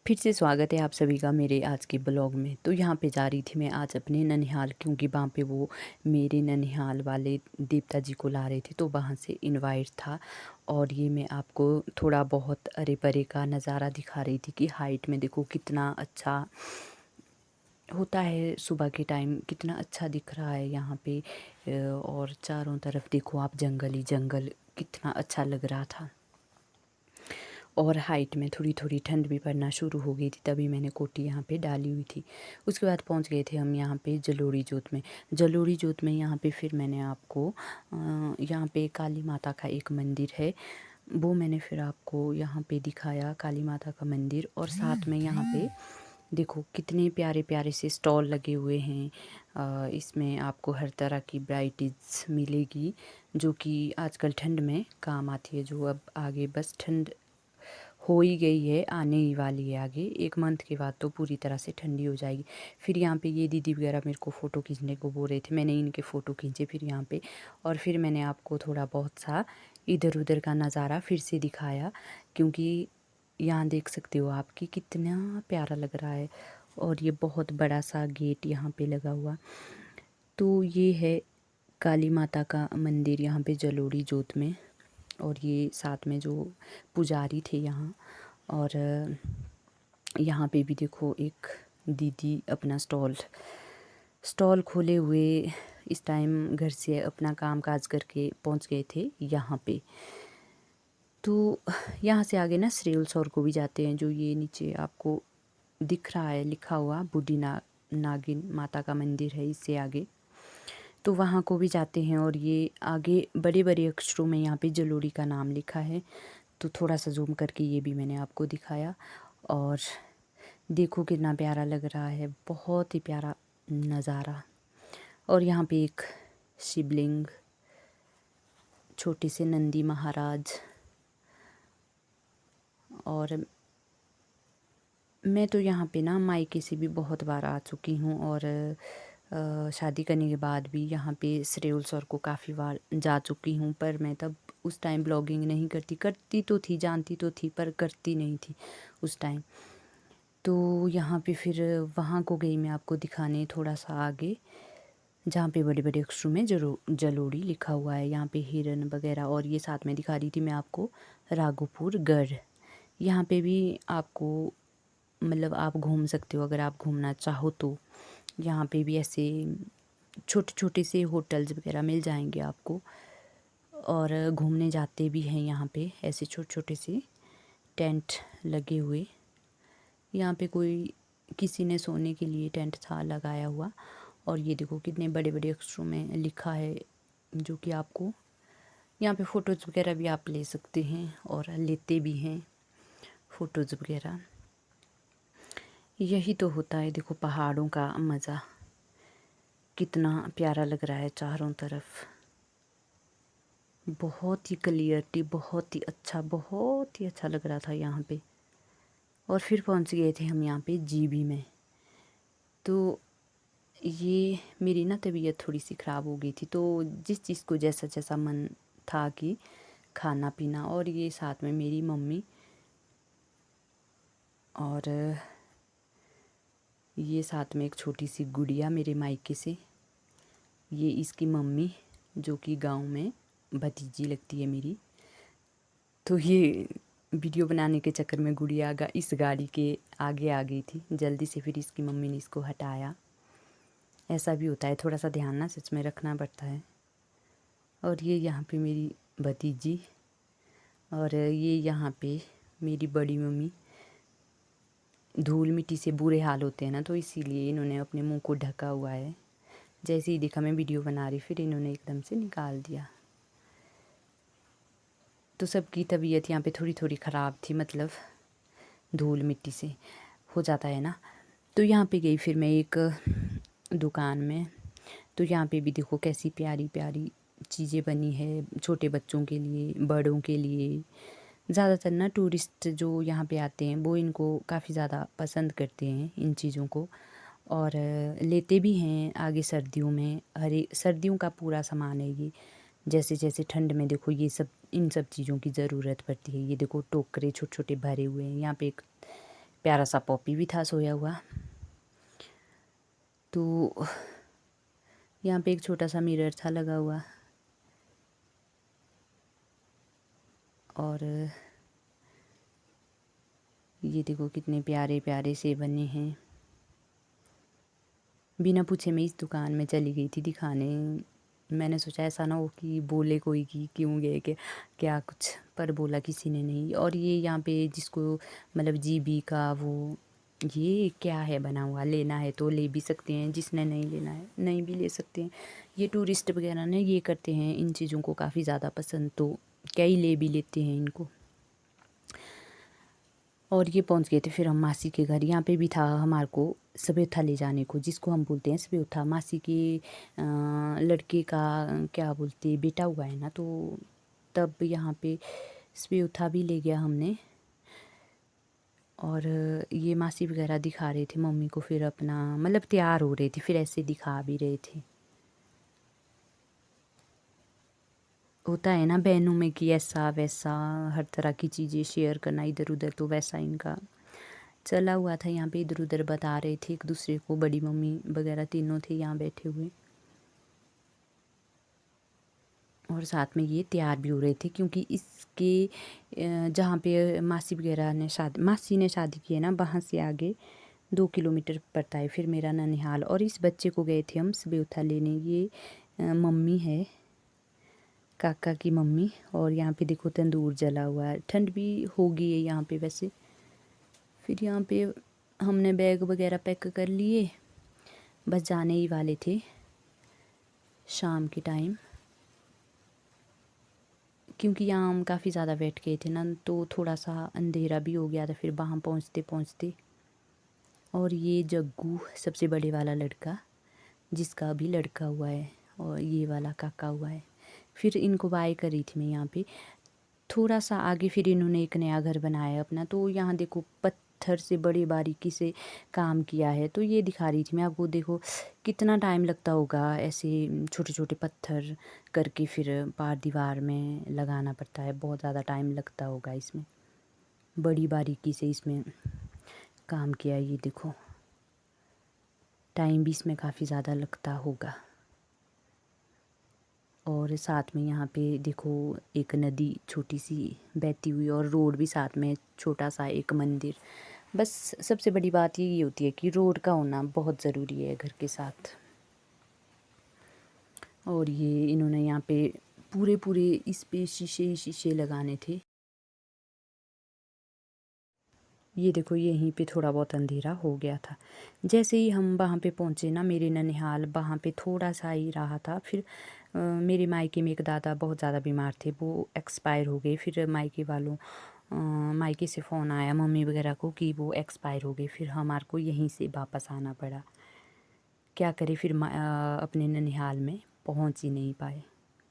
फिर से स्वागत है आप सभी का मेरे आज के ब्लॉग में। तो यहाँ पे जा रही थी मैं आज अपने ननिहाल, क्योंकि वहाँ पे वो मेरे ननिहाल वाले देवता जी को ला रहे थे, तो वहाँ से इनवाइट था। और ये मैं आपको थोड़ा बहुत अरे परे का नज़ारा दिखा रही थी कि हाइट में देखो कितना अच्छा होता है, सुबह के टाइम कितना अच्छा दिख रहा है यहाँ पे। और चारों तरफ देखो आप, जंगल ही जंगल, कितना अच्छा लग रहा था। और हाइट में थोड़ी थोड़ी ठंड भी पड़ना शुरू हो गई थी, तभी मैंने कोटी यहाँ पे डाली हुई थी। उसके बाद पहुँच गए थे हम यहाँ पे जलोड़ी जोत में। जलोड़ी जोत में यहाँ पे फिर मैंने आपको यहाँ पे काली माता का एक मंदिर है, वो मैंने फिर आपको यहाँ पे दिखाया, काली माता का मंदिर। और साथ में यहाँ पे देखो कितने प्यारे प्यारे से स्टॉल लगे हुए हैं। इसमें आपको हर तरह की वैराइटीज़ मिलेगी, जो कि आजकल ठंड में काम आती है। जो अब आगे बस ठंड हो ही गई है, आने ही वाली है, आगे 1 मंथ के बाद तो पूरी तरह से ठंडी हो जाएगी। फिर यहाँ पे ये दीदी वगैरह मेरे को फ़ोटो खींचने को बोल रहे थे, मैंने इनके फ़ोटो खींचे फिर यहाँ पे। और फिर मैंने आपको थोड़ा बहुत सा इधर उधर का नज़ारा फिर से दिखाया, क्योंकि यहाँ देख सकते हो आप कि कितना प्यारा लग रहा है। और ये बहुत बड़ा सा गेट यहाँ पे लगा हुआ। तो ये है काली माता का मंदिर यहाँ पे जलोड़ी जोत में। और ये साथ में जो पुजारी थे यहाँ। और यहाँ पे भी देखो एक दीदी अपना स्टॉल स्टॉल खोले हुए इस टाइम घर से अपना काम काज करके पहुँच गए थे यहाँ पे। तो यहाँ से आगे ना श्रेयल सौर को भी जाते हैं, जो ये नीचे आपको दिख रहा है लिखा हुआ, बूढ़ी नागिन माता का मंदिर है इससे आगे, तो वहाँ को भी जाते हैं। और ये आगे बड़े बड़े अक्षरों में यहाँ पे जलोड़ी का नाम लिखा है, तो थोड़ा सा जूम करके ये भी मैंने आपको दिखाया। और देखो कितना प्यारा लग रहा है, बहुत ही प्यारा नज़ारा। और यहाँ पे एक शिवलिंग, छोटे से नंदी महाराज। और मैं तो यहाँ पे ना मायके से भी बहुत बार आ चुकी हूँ, और शादी करने के बाद भी यहाँ पे श्रेयल सौर को काफ़ी बार जा चुकी हूँ। पर मैं तब उस टाइम ब्लॉगिंग नहीं करती तो थी, जानती तो थी, पर करती नहीं थी उस टाइम। तो यहाँ पे फिर वहाँ को गई मैं आपको दिखाने थोड़ा सा आगे, जहाँ पे बड़े बड़े अक्षरों में जलोड़ी लिखा हुआ है, यहाँ पे हिरन वगैरह। और ये साथ में दिखा रही थी मैं आपको राघोपुर गढ़। यहाँ पे भी आपको मतलब आप घूम सकते हो अगर आप घूमना चाहो तो। यहाँ पे भी ऐसे छोटे छोटे से होटल्स वगैरह मिल जाएंगे आपको। और घूमने जाते भी हैं यहाँ पे ऐसे छोटे छोटे से टेंट लगे हुए। यहाँ पे कोई किसी ने सोने के लिए टेंट था लगाया हुआ। और ये देखो कितने बड़े बड़े अक्षरों में लिखा है, जो कि आपको यहाँ पे फ़ोटोज़ वगैरह भी आप ले सकते हैं, और लेते भी हैं फ़ोटोज़ वगैरह। यही तो होता है, देखो पहाड़ों का मज़ा, कितना प्यारा लग रहा है चारों तरफ, बहुत ही क्लियरिटी, बहुत ही अच्छा लग रहा था यहाँ पे। और फिर पहुँच गए थे हम यहाँ पे जीबी में। तो ये मेरी ना तबीयत थोड़ी सी ख़राब हो गई थी, तो जिस चीज़ को जैसा जैसा मन था कि खाना पीना। और ये साथ में मेरी मम्मी, और ये साथ में एक छोटी सी गुड़िया मेरे मायके से, ये इसकी मम्मी जो कि गांव में भतीजी लगती है मेरी। तो ये वीडियो बनाने के चक्कर में गुड़िया इस गाड़ी के आगे आ गई थी जल्दी से, फिर इसकी मम्मी ने इसको हटाया। ऐसा भी होता है, थोड़ा सा ध्यान ना सच में रखना पड़ता है। और ये यहाँ पे मेरी भतीजी, और ये यहाँ पे मेरी बड़ी मम्मी। धूल मिट्टी से बुरे हाल होते हैं ना, तो इसीलिए इन्होंने अपने मुंह को ढका हुआ है। जैसे ही देखा मैं वीडियो बना रही, फिर इन्होंने एकदम से निकाल दिया। तो सबकी तबीयत यहाँ पे थोड़ी थोड़ी ख़राब थी, मतलब धूल मिट्टी से हो जाता है ना। तो यहाँ पे गई फिर मैं एक दुकान में। तो यहाँ पे भी देखो कैसी प्यारी प्यारी चीज़ें बनी है, छोटे बच्चों के लिए, बड़ों के लिए। ज़्यादातर ना टूरिस्ट जो यहाँ पे आते हैं वो इनको काफ़ी ज़्यादा पसंद करते हैं इन चीज़ों को, और लेते भी हैं। आगे सर्दियों में हरे सर्दियों का पूरा सामान है ये। जैसे जैसे ठंड में देखो ये सब इन सब चीज़ों की ज़रूरत पड़ती है। ये देखो टोकरे छोटे छोटे भरे हुए हैं। यहाँ पे एक प्यारा सा पॉपी भी था सोया हुआ। तो यहाँ पे एक छोटा सा मिरर था लगा हुआ, और ये देखो कितने प्यारे प्यारे से बने हैं। बिना पूछे मैं इस दुकान में चली गई थी दिखाने। मैंने सोचा ऐसा ना हो कि बोले कोई कि क्यों गए कि क्या कुछ, पर बोला किसी ने नहीं। और ये यहाँ पे जिसको मतलब जीबी का वो ये क्या है बना हुआ, लेना है तो ले भी सकते हैं, जिसने नहीं लेना है नहीं भी ले सकते हैं। ये टूरिस्ट वगैरह ने ये करते हैं, इन चीज़ों को काफ़ी ज़्यादा पसंद, तो कई ले भी लेते हैं इनको। और ये पहुंच गए थे फिर हम मासी के घर। यहाँ पे भी था हमारे को सबेथा ले जाने को, जिसको हम बोलते हैं सबेथा। मासी के लड़के का क्या बोलते हैं बेटा हुआ है ना, तो तब यहाँ पे सबेथा भी ले गया हमने। और ये मासी वगैरह दिखा रहे थे मम्मी को, फिर अपना मतलब तैयार हो रहे थे, फिर ऐसे दिखा भी रहे थे। होता है ना बहनों में कि ऐसा वैसा हर तरह की चीज़ें शेयर करना इधर उधर, तो वैसा इनका चला हुआ था। यहाँ पे इधर उधर बता रहे थे एक दूसरे को, बड़ी मम्मी वगैरह तीनों थे यहाँ बैठे हुए। और साथ में ये तैयार भी हो रहे थे, क्योंकि इसके जहाँ पे मासी ने शादी की है ना, वहाँ से आगे 2 किलोमीटर पड़ता है फिर मेरा ननिहाल। और इस बच्चे को गए थे हम सबेउथा लेने। ये मम्मी है, काका की मम्मी। और यहाँ पे देखो तंदूर जला हुआ है, ठंड भी होगी है यहाँ पे वैसे। फिर यहाँ पे हमने बैग वगैरह पैक कर लिए, बस जाने ही वाले थे शाम के टाइम। क्योंकि यहाँ हम काफ़ी ज़्यादा वेट किए थे ना, तो थोड़ा सा अंधेरा भी हो गया था फिर वहाँ पहुँचते पहुँचते। और ये जग्गू सबसे बड़े वाला लड़का, जिसका अभी लड़का हुआ है, और ये वाला काका हुआ है। फिर इनको बाय करी थी मैं यहाँ पे। थोड़ा सा आगे फिर इन्होंने एक नया घर बनाया अपना, तो यहाँ देखो पत्थर से बड़ी बारीकी से काम किया है। तो ये दिखा रही थी मैं आपको, देखो कितना टाइम लगता होगा ऐसे छोटे छोटे पत्थर करके फिर पार दीवार में लगाना पड़ता है, बहुत ज़्यादा टाइम लगता होगा इसमें, बड़ी बारीकी से इसमें काम किया है। ये देखो टाइम भी इसमें काफ़ी ज़्यादा लगता होगा। और साथ में यहाँ पे देखो एक नदी छोटी सी बहती हुई, और रोड भी साथ में, छोटा सा एक मंदिर। बस सबसे बड़ी बात यही होती है कि रोड का होना बहुत ज़रूरी है घर के साथ। और ये इन्होंने यहाँ पे पूरे पूरे इस पे शीशे ही शीशे लगाने थे। ये देखो यहीं पे थोड़ा बहुत अंधेरा हो गया था। जैसे ही हम वहाँ पे पहुँचे ना मेरे ननिहाल, वहाँ पे थोड़ा सा ही रहा था। फिर मेरे मायके में एक दादा बहुत ज़्यादा बीमार थे, वो एक्सपायर हो गए। फिर मायके वालों मायके से फ़ोन आया मम्मी वगैरह को कि वो एक्सपायर हो गए। फिर हमारे को यहीं से वापस आना पड़ा। क्या करें फिर अपने ननिहाल में पहुँच ही नहीं पाए।